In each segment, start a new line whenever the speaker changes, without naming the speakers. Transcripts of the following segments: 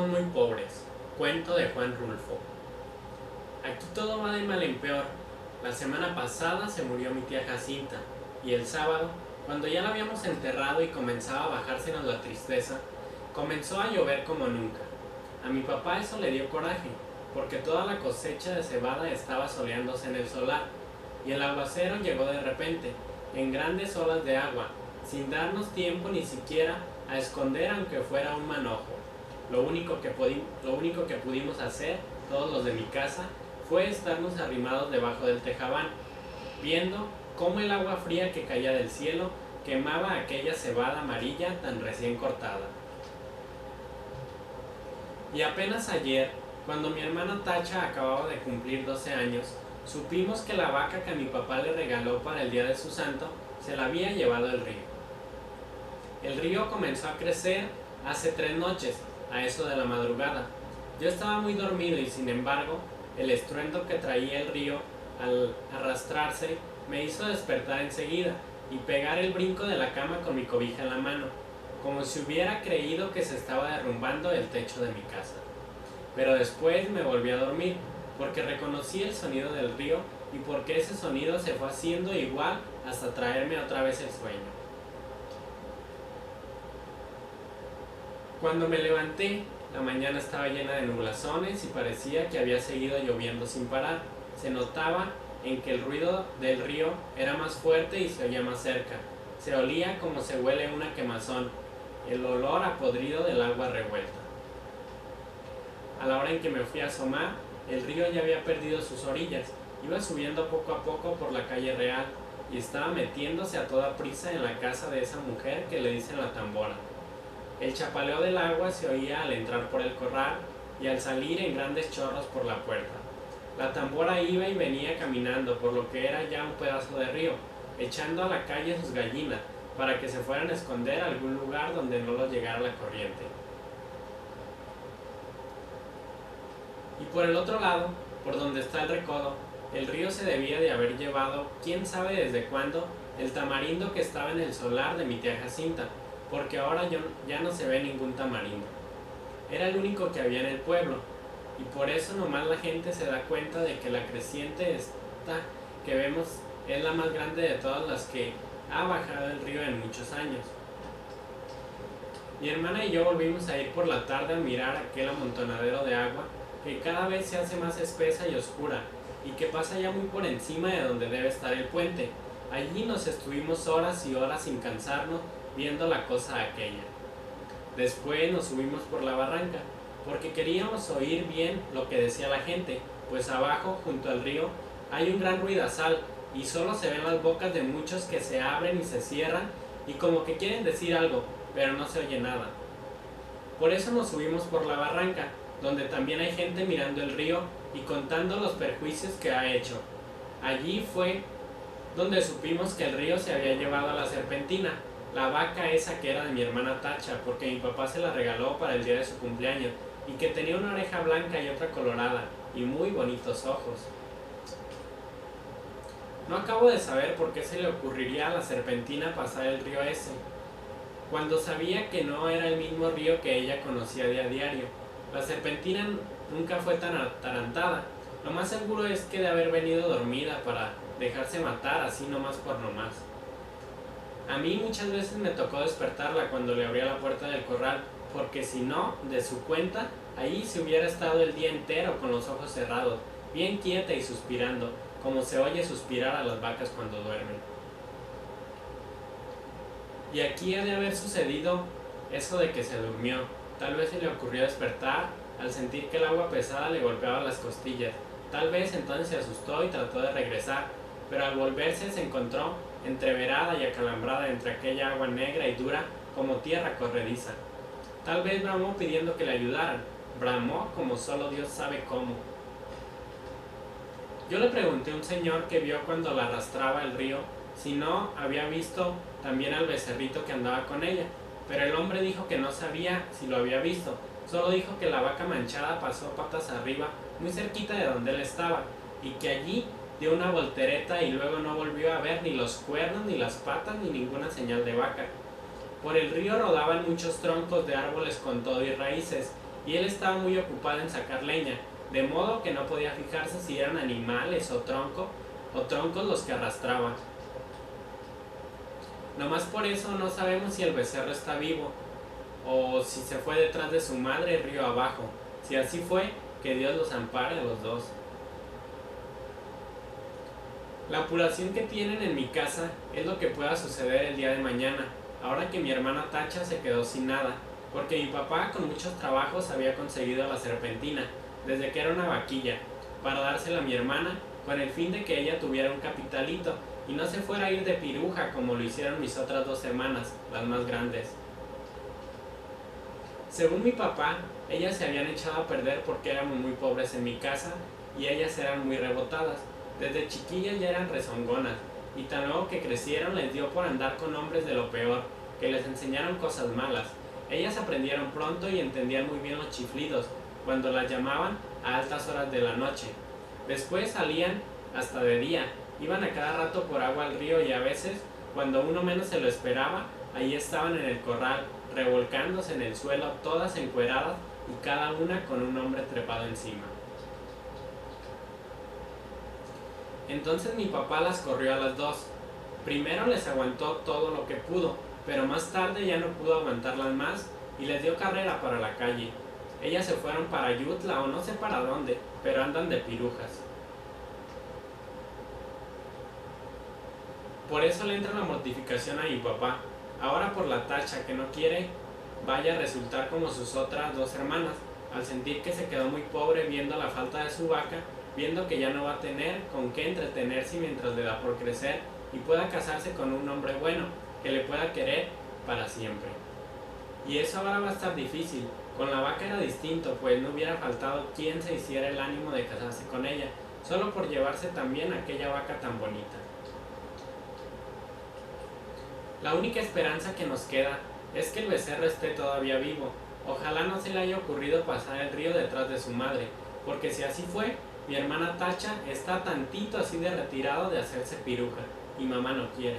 Somos muy pobres. Cuento de Juan Rulfo. Aquí todo va de mal en peor. La semana pasada se murió mi tía Jacinta, y el sábado, cuando ya la habíamos enterrado y comenzaba a bajársenos la tristeza, comenzó a llover como nunca. A mi papá eso le dio coraje, porque toda la cosecha de cebada estaba soleándose en el solar, y el aguacero llegó de repente, en grandes olas de agua, sin darnos tiempo ni siquiera a esconder aunque fuera un manojo. Lo único que pudimos hacer, todos los de mi casa, fue estarnos arrimados debajo del tejabán, viendo cómo el agua fría que caía del cielo quemaba aquella cebada amarilla tan recién cortada. Y apenas ayer, cuando mi hermana Tacha acababa de cumplir 12 años, supimos que la vaca que mi papá le regaló para el día de su santo se la había llevado el río. El río comenzó a crecer hace 3 noches, a eso de la madrugada. Yo estaba muy dormido y sin embargo, el estruendo que traía el río al arrastrarse me hizo despertar enseguida y pegar el brinco de la cama con mi cobija en la mano, como si hubiera creído que se estaba derrumbando el techo de mi casa. Pero después me volví a dormir, porque reconocí el sonido del río y porque ese sonido se fue haciendo igual hasta traerme otra vez el sueño. Cuando me levanté, la mañana estaba llena de nublazones y parecía que había seguido lloviendo sin parar. Se notaba en que el ruido del río era más fuerte y se oía más cerca. Se olía como se huele una quemazón, el olor a podrido del agua revuelta. A la hora en que me fui a asomar, el río ya había perdido sus orillas, iba subiendo poco a poco por la calle real y estaba metiéndose a toda prisa en la casa de esa mujer que le dicen la tambora. El chapaleo del agua se oía al entrar por el corral y al salir en grandes chorros por la puerta. La tambora iba y venía caminando por lo que era ya un pedazo de río, echando a la calle sus gallinas para que se fueran a esconder a algún lugar donde no los llegara la corriente. Y por el otro lado, por donde está el recodo, el río se debía de haber llevado, quién sabe desde cuándo, el tamarindo que estaba en el solar de mi tía Jacinta, porque ahora ya no se ve ningún tamarindo. Era el único que había en el pueblo, y por eso nomás la gente se da cuenta de que la creciente esta que vemos es la más grande de todas las que ha bajado el río en muchos años. Mi hermana y yo volvimos a ir por la tarde a mirar aquel amontonadero de agua que cada vez se hace más espesa y oscura, y que pasa ya muy por encima de donde debe estar el puente. Allí nos estuvimos horas y horas sin cansarnos viendo la cosa aquella. Después nos subimos por la barranca, porque queríamos oír bien lo que decía la gente, pues abajo, junto al río, hay un gran ruidazal, y solo se ven las bocas de muchos que se abren y se cierran, y como que quieren decir algo, pero no se oye nada. Por eso nos subimos por la barranca, donde también hay gente mirando el río y contando los perjuicios que ha hecho. Allí fue donde supimos que el río se había llevado a la serpentina, la vaca esa que era de mi hermana Tacha, porque mi papá se la regaló para el día de su cumpleaños, y que tenía una oreja blanca y otra colorada, y muy bonitos ojos. No acabo de saber por qué se le ocurriría a la serpentina pasar el río ese, cuando sabía que no era el mismo río que ella conocía de a diario. La serpentina nunca fue tan atarantada. Lo más seguro es que de haber venido dormida para dejarse matar así nomás por nomás. A mí muchas veces me tocó despertarla cuando le abría la puerta del corral, porque si no, de su cuenta, ahí se hubiera estado el día entero con los ojos cerrados, bien quieta y suspirando, como se oye suspirar a las vacas cuando duermen. Y aquí ha de haber sucedido eso de que se durmió. Tal vez se le ocurrió despertar al sentir que el agua pesada le golpeaba las costillas. Tal vez entonces se asustó y trató de regresar, pero al volverse se encontró entreverada y acalambrada entre aquella agua negra y dura como tierra corrediza. Tal vez bramó pidiendo que le ayudaran. Bramó como solo Dios sabe cómo. Yo le pregunté a un señor que vio cuando la arrastraba el río si no había visto también al becerrito que andaba con ella, pero el hombre dijo que no sabía si lo había visto, solo dijo que la vaca manchada pasó patas arriba muy cerquita de donde él estaba, y que allí dio una voltereta y luego no volvió a ver ni los cuernos, ni las patas, ni ninguna señal de vaca. Por el río rodaban muchos troncos de árboles con todo y raíces, y él estaba muy ocupado en sacar leña, de modo que no podía fijarse si eran animales o troncos los que arrastraba. Nomás por eso no sabemos si el becerro está vivo, o si se fue detrás de su madre río abajo. Si así fue, que Dios los ampare a los dos. La apuración que tienen en mi casa es lo que pueda suceder el día de mañana, ahora que mi hermana Tacha se quedó sin nada, porque mi papá con muchos trabajos había conseguido la serpentina, desde que era una vaquilla, para dársela a mi hermana, con el fin de que ella tuviera un capitalito y no se fuera a ir de piruja como lo hicieron mis otras dos hermanas, las más grandes. Según mi papá, ellas se habían echado a perder porque éramos muy pobres en mi casa y ellas eran muy rebotadas. Desde chiquillas ya eran rezongonas, y tan luego que crecieron les dio por andar con hombres de lo peor, que les enseñaron cosas malas. Ellas aprendieron pronto y entendían muy bien los chiflidos, cuando las llamaban a altas horas de la noche. Después salían hasta de día, iban a cada rato por agua al río y a veces, cuando uno menos se lo esperaba, allí estaban en el corral, revolcándose en el suelo, todas encueradas y cada una con un hombre trepado encima. Entonces mi papá las corrió a las dos. Primero les aguantó todo lo que pudo, pero más tarde ya no pudo aguantarlas más y les dio carrera para la calle. Ellas se fueron para Yutla o no sé para dónde, pero andan de pirujas. Por eso le entra la mortificación a mi papá. Ahora por la Tacha que no quiere vaya a resultar como sus otras dos hermanas, al sentir que se quedó muy pobre viendo la falta de su vaca, viendo que ya no va a tener con qué entretenerse mientras le da por crecer y pueda casarse con un hombre bueno, que le pueda querer para siempre. Y eso ahora va a estar difícil. Con la vaca era distinto, pues no hubiera faltado quien se hiciera el ánimo de casarse con ella, solo por llevarse también aquella vaca tan bonita. La única esperanza que nos queda es que el becerro esté todavía vivo. Ojalá no se le haya ocurrido pasar el río detrás de su madre, porque si así fue, mi hermana Tacha está tantito así de retirado de hacerse piruja, y mamá no quiere.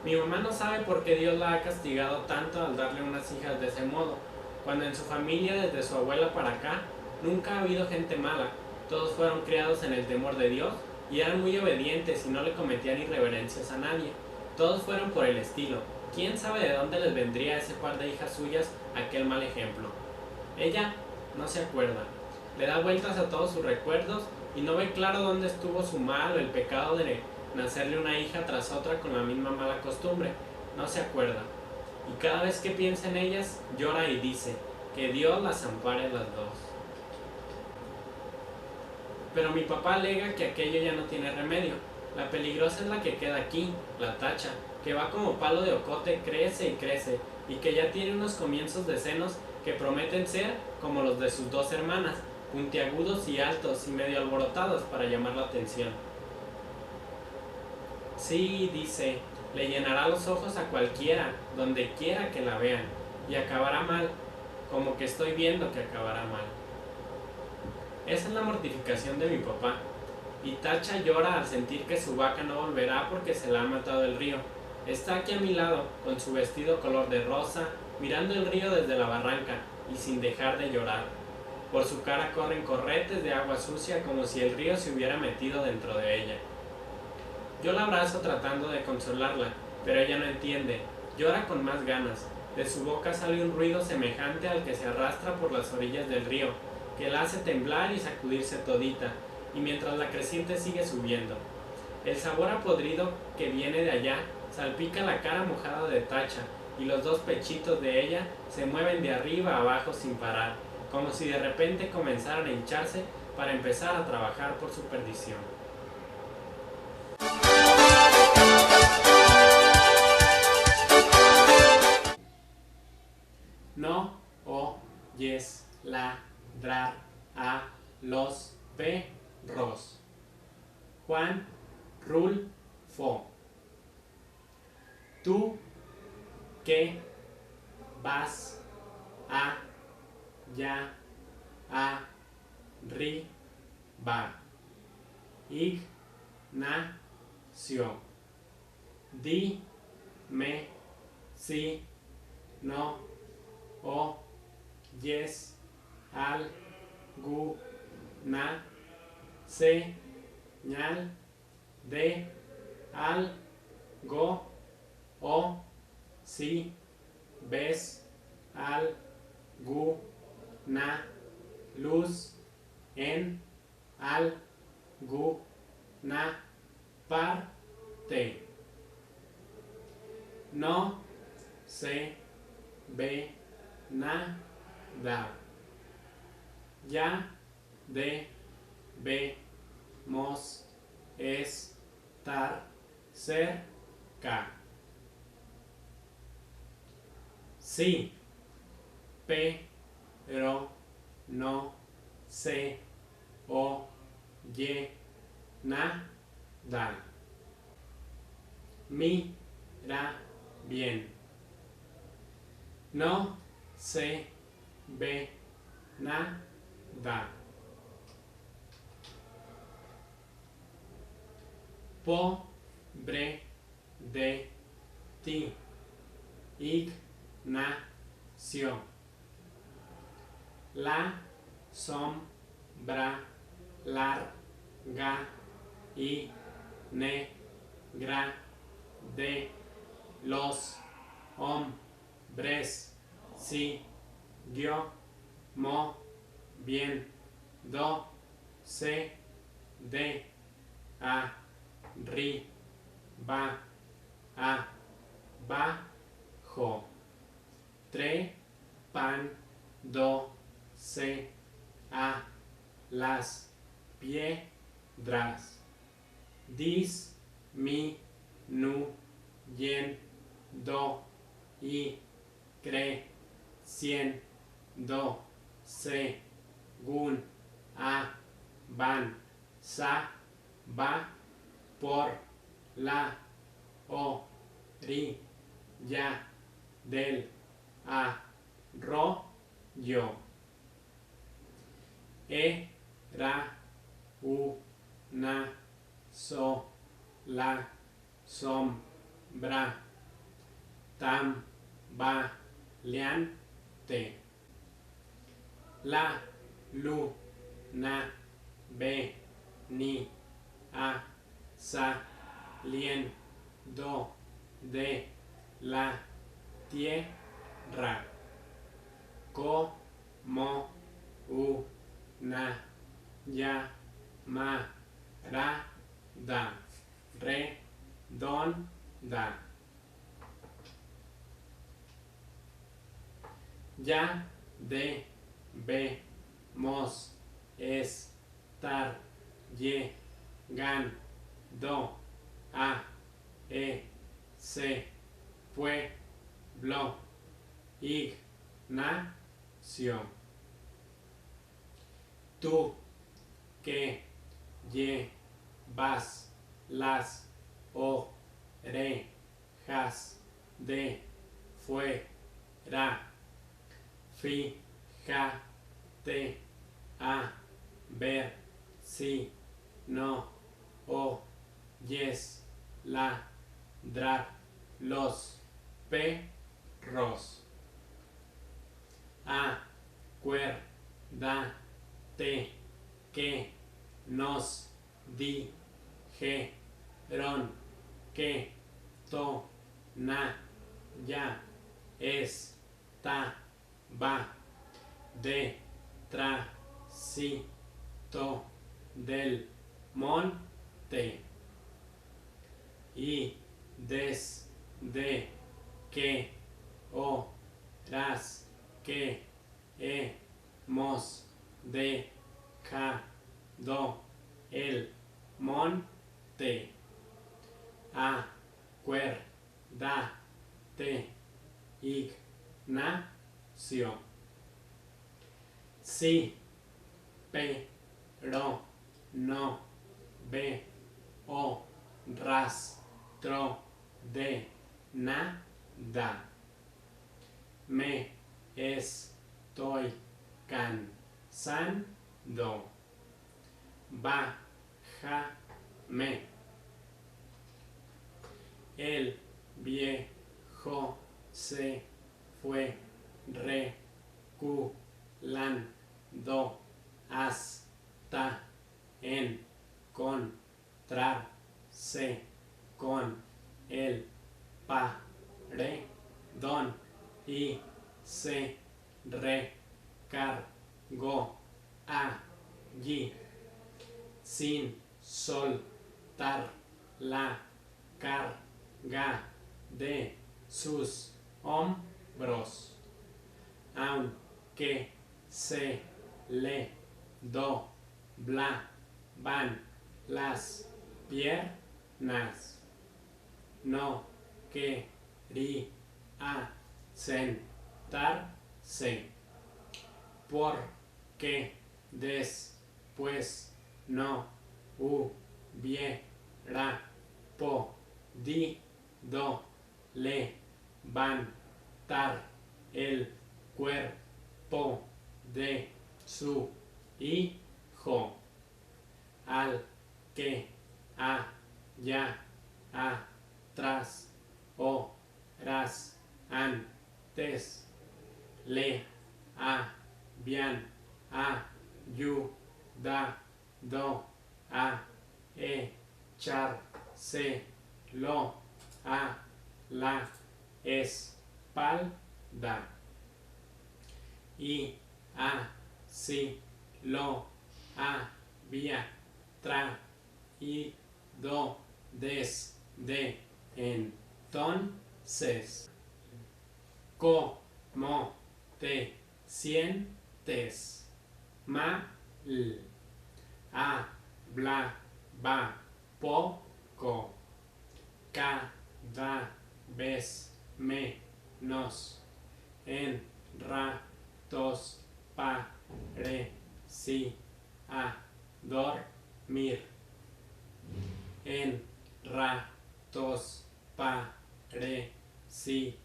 Mi mamá no sabe por qué Dios la ha castigado tanto al darle unas hijas de ese modo, cuando en su familia desde su abuela para acá nunca ha habido gente mala, todos fueron criados en el temor de Dios y eran muy obedientes y no le cometían irreverencias a nadie. Todos fueron por el estilo. ¿Quién sabe de dónde les vendría a ese par de hijas suyas aquel mal ejemplo? Ella no se acuerda. Le da vueltas a todos sus recuerdos y no ve claro dónde estuvo su mal o el pecado de nacerle una hija tras otra con la misma mala costumbre. No se acuerda. Y cada vez que piensa en ellas, llora y dice, que Dios las ampare a las dos. Pero mi papá alega que aquello ya no tiene remedio. La peligrosa es la que queda aquí, la Tacha, que va como palo de ocote, crece y crece, y que ya tiene unos comienzos de senos que prometen ser como los de sus dos hermanas, puntiagudos y altos y medio alborotados para llamar la atención. Sí, dice, le llenará los ojos a cualquiera, donde quiera que la vean, y acabará mal, como que estoy viendo que acabará mal. Esa es la mortificación de mi papá. Y Tacha llora al sentir que su vaca no volverá porque se la ha matado el río. Está aquí a mi lado, con su vestido color de rosa, mirando el río desde la barranca y sin dejar de llorar. Por su cara corren corretes de agua sucia como si el río se hubiera metido dentro de ella. Yo la abrazo tratando de consolarla, pero ella no entiende. Llora con más ganas. De su boca sale un ruido semejante al que se arrastra por las orillas del río, que la hace temblar y sacudirse todita, y mientras la creciente sigue subiendo. El sabor a podrido que viene de allá salpica la cara mojada de Tacha, y los dos pechitos de ella se mueven de arriba a abajo sin parar, como si de repente comenzaran a hincharse para empezar a trabajar por su perdición. No oyes ladrar a los perros. Juan Rulfo. ¿Tú qué vas allá arriba? Ignacio. Dime si no o, yes, al, gu, na, señal, de, al, go, o, si, ves, al, gu, na, luz, en, al, gu, na, parte. No se ve nada. Ya debemos estar cerca. Sí, pero no se oye nada. Mira bien. No se ve nada. Pobre de ti, Ignacio. La sombra larga y negra de los hombres siguió moviéndose de arriba abajo, trepándose a las piedras, disminuyendo y creciendo según avanzaba por la orilla del arroyo. Era una sola sombra tambaleante. La luna venía saliendo de la tierra como una llamarada redonda. Ya debemos estar llegando a ese pueblo, Ignacio. Tú que llevas las orejas de fuera, fíjate a ver si no oyes ladrar los perros. Acuérdate que nos dijeron que Tonaya estaba detrásito del monte, y desde que horas que hemos dejado el monte, acuérdate, Ignacio. Sí, pero no veo rastro de nada. Me estoy cansando. Bájame. El viejo se fue re, cu, lan, do, as, ta, en, con, trar, se, con, el, pa, re, don, i, se, re, car, go, a, gi, sin, sol, tar, la, car, ga, de, sus, hombros. Aunque, se, le, do, bla, van, las piernas. No, que, ri, a, sentarse. Porque, después, no, hubiera podido levantar el cuerpo de su hijo, al que haya atrás horas antes le habían ayudado a echárselo a la espalda, y así lo había traído desde entonces. ¿Cómo te sientes? Mal. Hablaba poco, cada vez menos, en ratos parecía dormir, en ratos parecía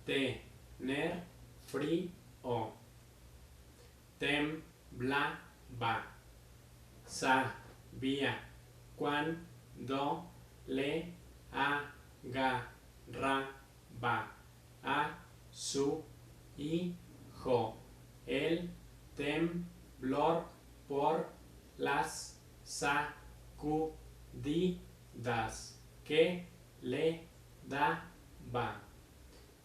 tener frío, temblaba, sabía cuando le agarraba a su hijo el temblor por las sacudidas que le daba,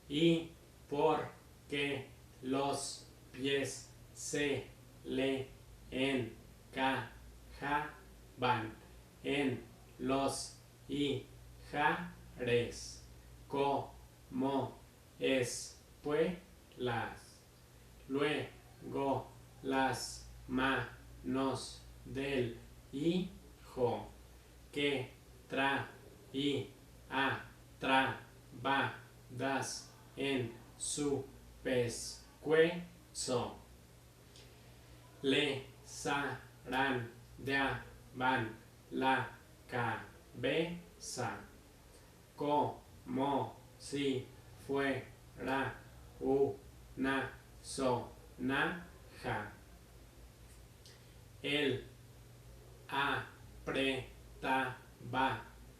y porque los pies se le encajaban en los ijares como espuelas. Luego las manos del hijo, que traía trabadas en su pescuezo, le zarandeaban la cabeza como si fuera una sonaja. Él apretaba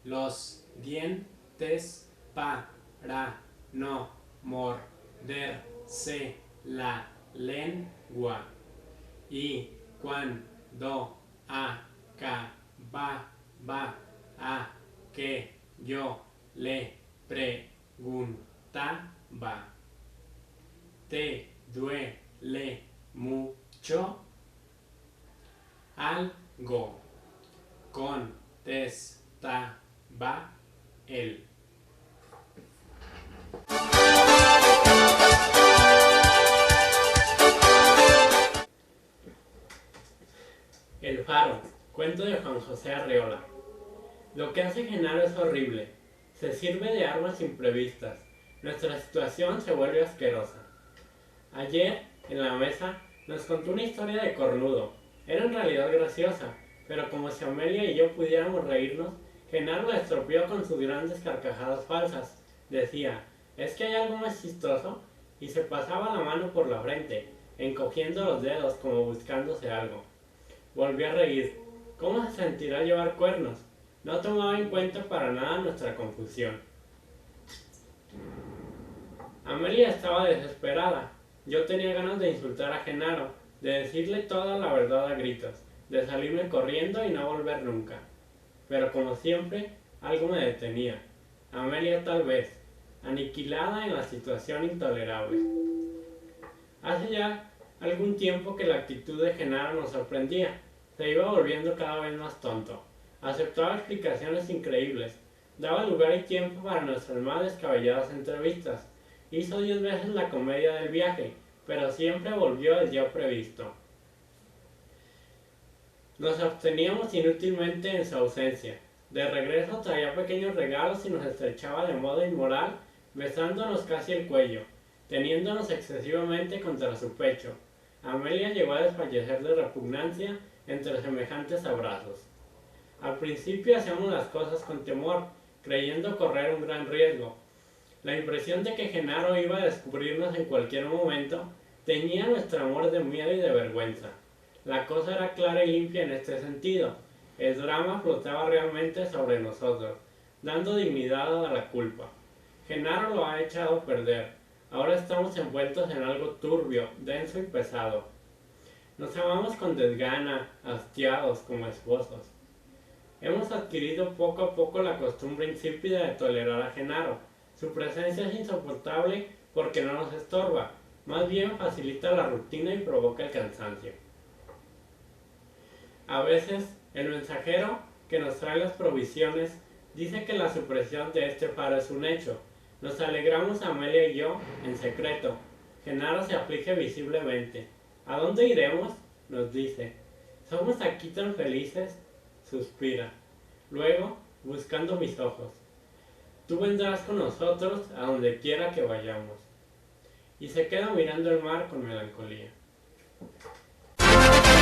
los dientes para no morderse la lengua, y cuando acababa aquello le preguntaba: ¿te duele mucho? Algo, contestaba él. El faro, cuento de Juan José Arreola. Lo que hace Genaro es horrible. Se sirve de armas imprevistas. Nuestra situación se vuelve asquerosa. Ayer, en la mesa, nos contó una historia de cornudo. Era en realidad graciosa, pero como si Amelia y yo pudiéramos reírnos, Genaro la estropeó con sus grandes carcajadas falsas. Decía: ¿es que hay algo más chistoso? Y se pasaba la mano por la frente, encogiendo los dedos como buscándose algo. Volví a reír. ¿Cómo se sentirá llevar cuernos? No tomaba en cuenta para nada nuestra confusión. Amelia estaba desesperada. Yo tenía ganas de insultar a Genaro, de decirle toda la verdad a gritos, de salirme corriendo y no volver nunca. Pero como siempre, algo me detenía. Amelia tal vez, aniquilada en la situación intolerable. Hace ya algún tiempo que la actitud de Genaro nos sorprendía. Se iba volviendo cada vez más tonto. Aceptaba explicaciones increíbles. Daba lugar y tiempo para nuestras más descabelladas entrevistas. Hizo 10 veces la comedia del viaje, pero siempre volvió al día previsto. Nos absteníamos inútilmente en su ausencia. De regreso traía pequeños regalos y nos estrechaba de modo inmoral, besándonos casi el cuello, teniéndonos excesivamente contra su pecho. Amelia llegó a desfallecer de repugnancia entre semejantes abrazos. Al principio hacíamos las cosas con temor, creyendo correr un gran riesgo. La impresión de que Genaro iba a descubrirnos en cualquier momento teñía nuestro amor de miedo y de vergüenza. La cosa era clara y limpia en este sentido. El drama flotaba realmente sobre nosotros, dando dignidad a la culpa. Genaro lo ha echado a perder. Ahora estamos envueltos en algo turbio, denso y pesado. Nos amamos con desgana, hastiados como esposos. Hemos adquirido poco a poco la costumbre insípida de tolerar a Genaro. Su presencia es insoportable porque no nos estorba, más bien facilita la rutina y provoca el cansancio. A veces, el mensajero que nos trae las provisiones dice que la supresión de este faro es un hecho. Nos alegramos Amelia y yo en secreto. Genaro se aflige visiblemente. ¿A dónde iremos?, nos dice. Somos aquí tan felices, suspira. Luego, buscando mis ojos. Tú vendrás con nosotros a donde quiera que vayamos. Y se queda mirando el mar con melancolía.